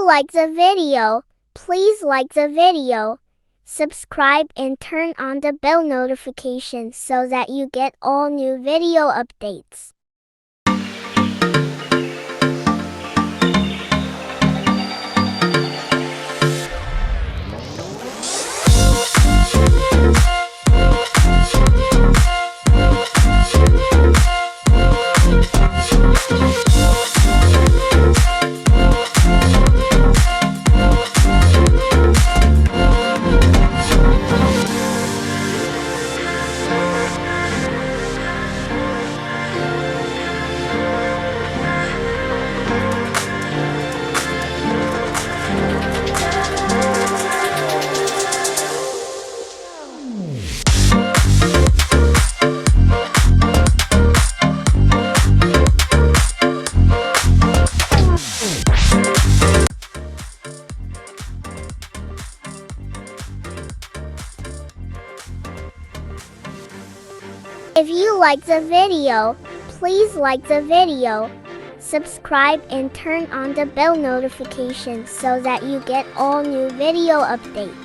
you like the video, please like the video, subscribe and turn on the bell notification so that you get all new video updates. If you like the video, please like the video, subscribe and turn on the bell notification so that you get all new video updates.